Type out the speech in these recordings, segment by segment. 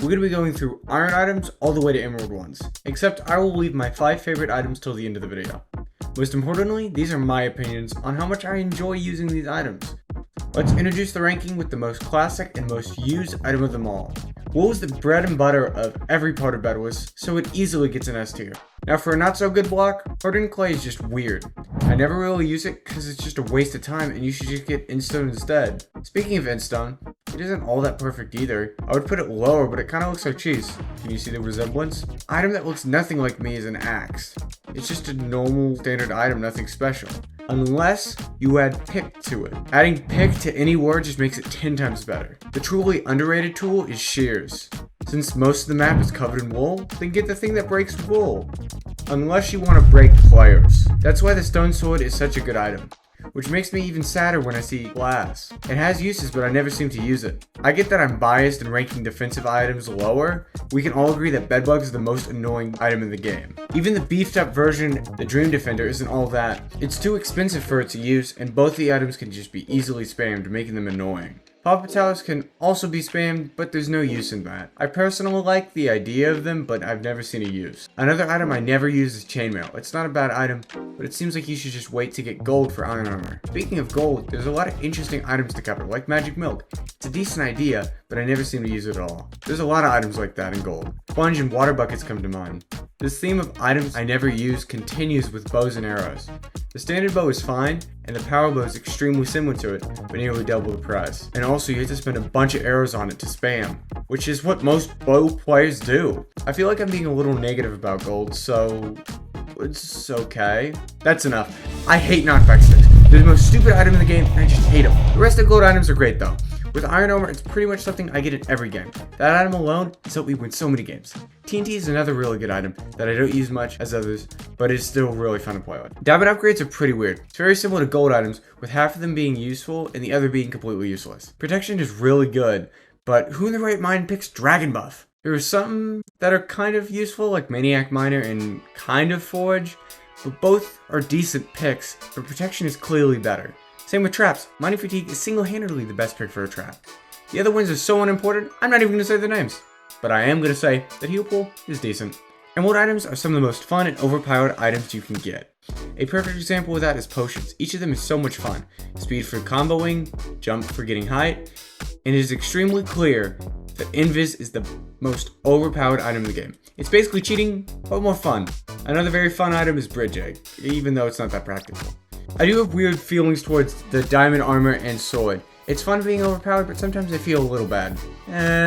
we're going to be going through iron items all the way to emerald ones. Except I will leave my 5 favorite items till the end of the video. Most importantly, these are my opinions on how much I enjoy using these items. Let's introduce the ranking with the most classic and most used item of them all. Wool is the bread and butter of every part of BedWars, so it easily gets an S tier. Now for a not so good block, hardened clay is just weird. I never really use it because it's just a waste of time and you should just get Instone instead. Speaking of Instone, it isn't all that perfect either. I would put it lower, but it kind of looks like cheese. Can you see the resemblance? Item that looks nothing like me is an axe. It's just a normal standard item, nothing special. Unless you add pick to it. Adding pick to any word just makes it 10 times better. The truly underrated tool is shears. Since most of the map is covered in wool, then get the thing that breaks wool. Unless you want to break players. That's why the stone sword is such a good item. Which makes me even sadder when I see glass. It has uses, but I never seem to use it. I get that I'm biased in ranking defensive items lower. We can all agree that bedbugs is the most annoying item in the game. Even the beefed up version, the Dream Defender, isn't all that. It's too expensive for it to use, and both the items can just be easily spammed, making them annoying. Papa towers can also be spammed, but there's no use in that. I personally like the idea of them, but I've never seen a use. Another item I never use is chainmail. It's not a bad item, but it seems like you should just wait to get gold for iron armor. Speaking of gold, there's a lot of interesting items to cover, like magic milk. It's a decent idea, but I never seem to use it at all. There's a lot of items like that in gold. Sponge and water buckets come to mind. This theme of items I never use continues with bows and arrows. The standard bow is fine, and the power bow is extremely similar to it, but nearly double the price. And also you have to spend a bunch of arrows on it to spam, which is what most bow players do. I feel like I'm being a little negative about gold, so it's okay. That's enough. I hate knockback sticks. They're the most stupid item in the game, and I just hate them. The rest of the gold items are great though. With iron armor, it's pretty much something I get in every game. That item alone has helped me win so many games. TNT is another really good item that I don't use much as others, but it's still really fun to play with. Diamond upgrades are pretty weird. It's very similar to gold items, with half of them being useful and the other being completely useless. Protection is really good, but who in their right mind picks Dragon Buff? There are some that are kind of useful, like Maniac Miner and kind of Forge, but both are decent picks, but protection is clearly better. Same with traps. Mining Fatigue is single-handedly the best pick for a trap. The other ones are so unimportant, I'm not even going to say their names. But I am going to say that Heal Pool is decent. Emerald items are some of the most fun and overpowered items you can get. A perfect example of that is potions. Each of them is so much fun. Speed for comboing, jump for getting height, and it is extremely clear that Invis is the most overpowered item in the game. It's basically cheating, but more fun. Another very fun item is Bridge Egg, even though it's not that practical. I do have weird feelings towards the diamond armor and sword. It's fun being overpowered, but sometimes I feel a little bad.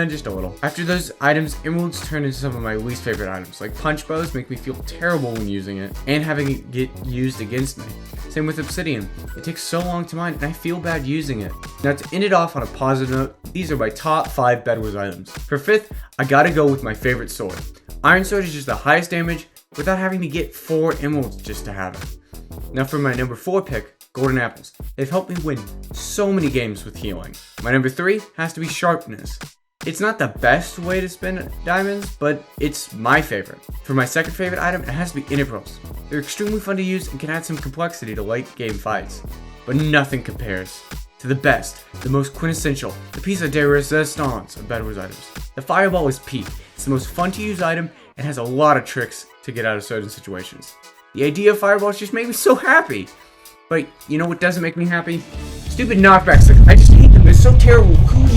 Just a little. After those items, emeralds turn into some of my least favorite items. Like punch bows make me feel terrible when using it, and having it get used against me. Same with obsidian. It takes so long to mine, and I feel bad using it. Now to end it off on a positive note, these are my top 5 BedWars items. For 5th, I gotta go with my favorite sword. Iron sword is just the highest damage, without having to get 4 emeralds just to have it. Now for my number 4 pick, golden apples. They've helped me win so many games with healing. My number 3 has to be sharpness. It's not the best way to spend diamonds, but it's my favorite. For my second favorite item, it has to be inner pearls. They're extremely fun to use and can add some complexity to late game fights. But nothing compares to the best, the most quintessential, the piece de resistance of BedWars items. The fireball is peak. It's the most fun to use item and has a lot of tricks to get out of certain situations. The idea of fireballs just made me so happy. But you know what doesn't make me happy? Stupid knockback sticks. I just hate them. They're so terrible. Who